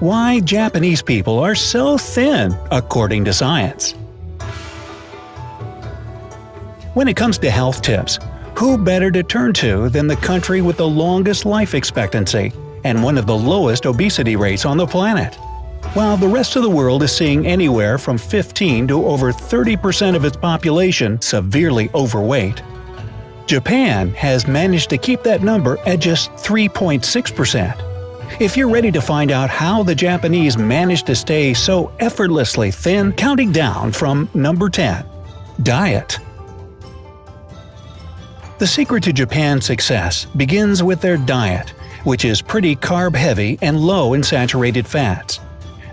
Why Japanese people are so thin, according to science. When it comes to health tips, who better to turn to than the country with the longest life expectancy and one of the lowest obesity rates on the planet? While the rest of the world is seeing anywhere from 15 to over 30% of its population severely overweight, Japan has managed to keep that number at just 3.6%. If you're ready to find out how the Japanese managed to stay so effortlessly thin, counting down from number 10. Diet. The secret to Japan's success begins with their diet, which is pretty carb-heavy and low in saturated fats.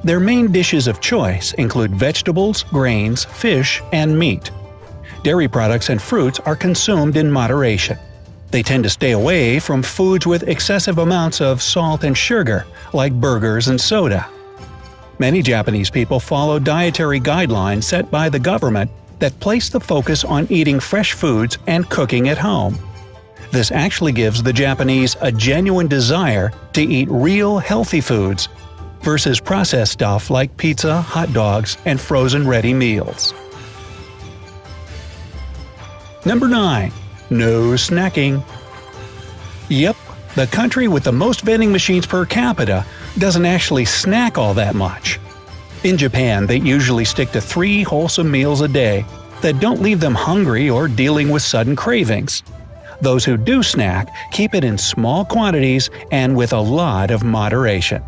Their main dishes of choice include vegetables, grains, fish, and meat. Dairy products and fruits are consumed in moderation. They tend to stay away from foods with excessive amounts of salt and sugar, like burgers and soda. Many Japanese people follow dietary guidelines set by the government that place the focus on eating fresh foods and cooking at home. This actually gives the Japanese a genuine desire to eat real healthy foods versus processed stuff like pizza, hot dogs, and frozen ready meals. Number 9. No snacking. Yep, the country with the most vending machines per capita doesn't actually snack all that much. In Japan, they usually stick to 3 wholesome meals a day that don't leave them hungry or dealing with sudden cravings. Those who do snack keep it in small quantities and with a lot of moderation.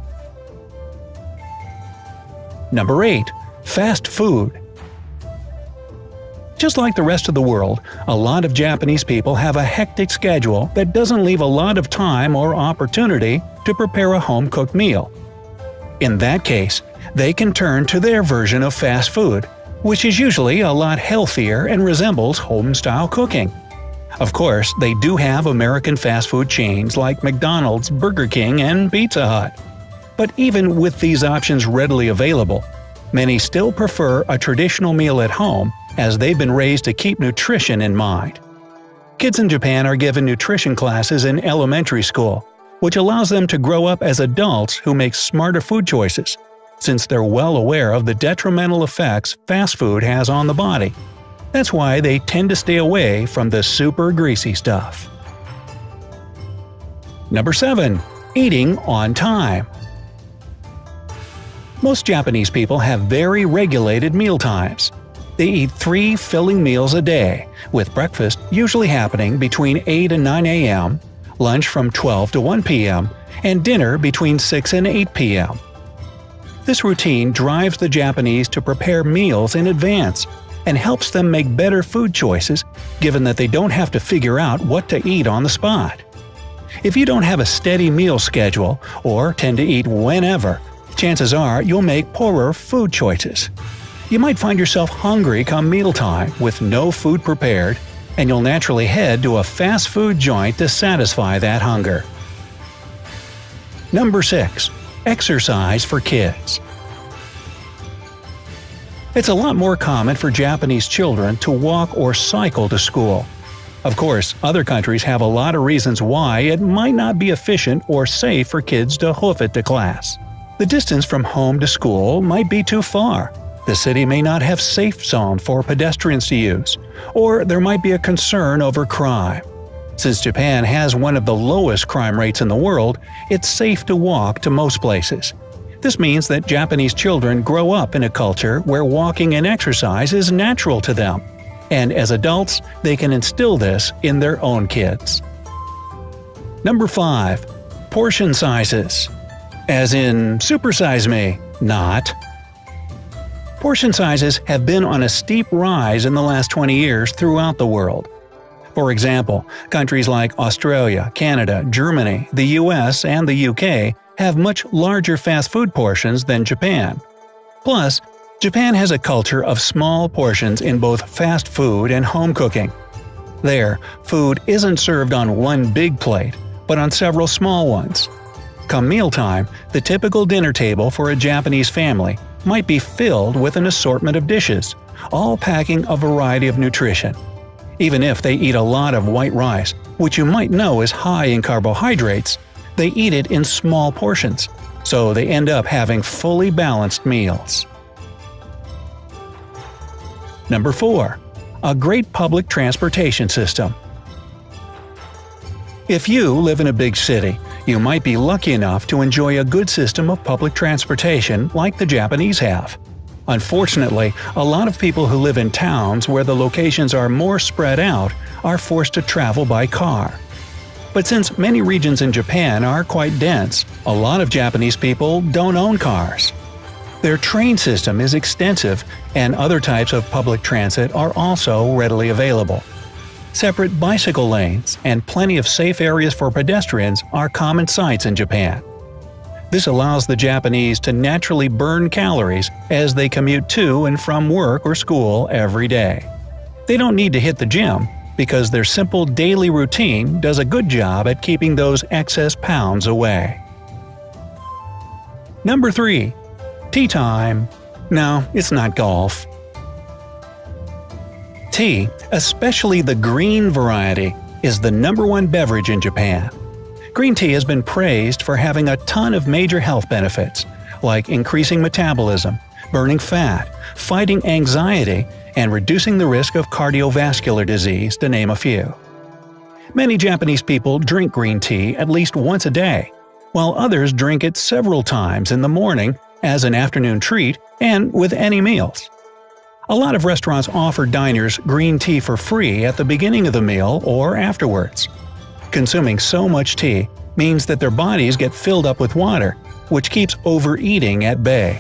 Number 8. Fast food. Just like the rest of the world, a lot of Japanese people have a hectic schedule that doesn't leave a lot of time or opportunity to prepare a home-cooked meal. In that case, they can turn to their version of fast food, which is usually a lot healthier and resembles home-style cooking. Of course, they do have American fast food chains like McDonald's, Burger King, and Pizza Hut. But even with these options readily available, many still prefer a traditional meal at home as they've been raised to keep nutrition in mind. Kids in Japan are given nutrition classes in elementary school, which allows them to grow up as adults who make smarter food choices, since they're well aware of the detrimental effects fast food has on the body. That's why they tend to stay away from the super greasy stuff. Number 7. Eating on time. Most Japanese people have very regulated meal times. They eat 3 filling meals a day, with breakfast usually happening between 8 and 9 a.m., lunch from 12 to 1 p.m., and dinner between 6 and 8 p.m. This routine drives the Japanese to prepare meals in advance and helps them make better food choices, given that they don't have to figure out what to eat on the spot. If you don't have a steady meal schedule or tend to eat whenever, chances are you'll make poorer food choices. You might find yourself hungry come mealtime with no food prepared, and you'll naturally head to a fast food joint to satisfy that hunger. Number 6. Exercise for kids. It's a lot more common for Japanese children to walk or cycle to school. Of course, other countries have a lot of reasons why it might not be efficient or safe for kids to hoof it to class. The distance from home to school might be too far. The city may not have safe zones for pedestrians to use, or there might be a concern over crime. Since Japan has one of the lowest crime rates in the world, it's safe to walk to most places. This means that Japanese children grow up in a culture where walking and exercise is natural to them, and as adults, they can instill this in their own kids. Number 5. Portion sizes. As in, supersize me, not. Portion sizes have been on a steep rise in the last 20 years throughout the world. For example, countries like Australia, Canada, Germany, the US, and the UK have much larger fast food portions than Japan. Plus, Japan has a culture of small portions in both fast food and home cooking. There, food isn't served on one big plate, but on several small ones. Come mealtime, the typical dinner table for a Japanese family might be filled with an assortment of dishes, all packing a variety of nutrition. Even if they eat a lot of white rice, which you might know is high in carbohydrates, They eat it in small portions, so they end up having fully balanced meals. Number 4. A great public transportation system. If you live in a big city, you might be lucky enough to enjoy a good system of public transportation like the Japanese have. Unfortunately, a lot of people who live in towns where the locations are more spread out are forced to travel by car. But since many regions in Japan are quite dense, a lot of Japanese people don't own cars. Their train system is extensive, and other types of public transit are also readily available. Separate bicycle lanes and plenty of safe areas for pedestrians are common sights in Japan. This allows the Japanese to naturally burn calories as they commute to and from work or school every day. They don't need to hit the gym, because their simple daily routine does a good job at keeping those excess pounds away. Number 3. Tea time. No, it's not golf. Tea, especially the green variety, is the #1 beverage in Japan. Green tea has been praised for having a ton of major health benefits, like increasing metabolism, burning fat, fighting anxiety, and reducing the risk of cardiovascular disease, to name a few. Many Japanese people drink green tea at least once a day, while others drink it several times in the morning, as an afternoon treat, and with any meals. A lot of restaurants offer diners green tea for free at the beginning of the meal or afterwards. Consuming so much tea means that their bodies get filled up with water, which keeps overeating at bay.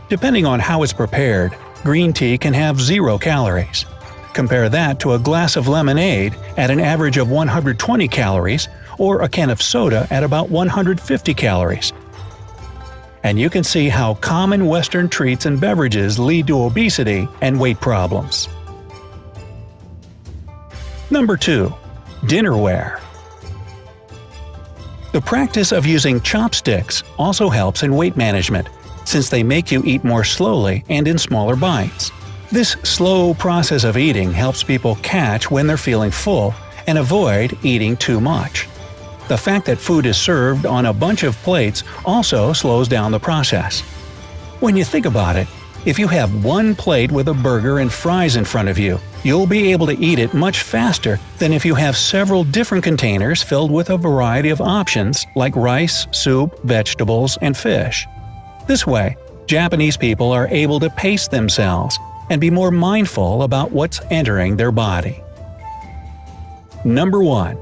Depending on how it's prepared, green tea can have 0 calories. Compare that to a glass of lemonade at an average of 120 calories, or a can of soda at about 150 calories. And you can see how common Western treats and beverages lead to obesity and weight problems. Number 2. Dinnerware. The practice of using chopsticks also helps in weight management, since they make you eat more slowly and in smaller bites. This slow process of eating helps people catch when they're feeling full and avoid eating too much. The fact that food is served on a bunch of plates also slows down the process. When you think about it, if you have one plate with a burger and fries in front of you, you'll be able to eat it much faster than if you have several different containers filled with a variety of options like rice, soup, vegetables, and fish. This way, Japanese people are able to pace themselves and be more mindful about what's entering their body. Number 1.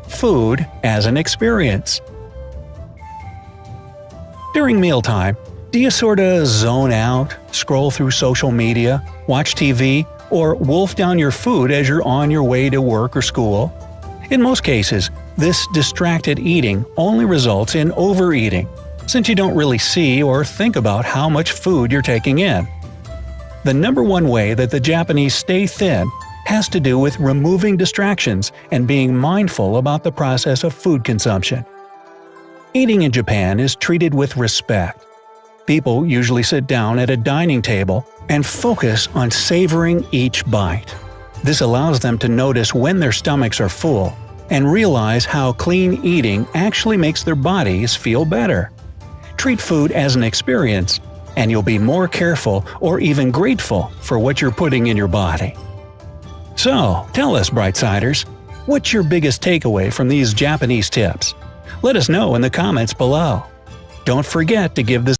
Food as an experience. During mealtime, do you sorta zone out, scroll through social media, watch TV, or wolf down your food as you're on your way to work or school? In most cases, this distracted eating only results in overeating, since you don't really see or think about how much food you're taking in. The #1 way that the Japanese stay thin has to do with removing distractions and being mindful about the process of food consumption. Eating in Japan is treated with respect. People usually sit down at a dining table and focus on savoring each bite. This allows them to notice when their stomachs are full and realize how clean eating actually makes their bodies feel better. Treat food as an experience, and you'll be more careful or even grateful for what you're putting in your body. So, tell us, Brightsiders, what's your biggest takeaway from these Japanese tips? Let us know in the comments below. Don't forget to give this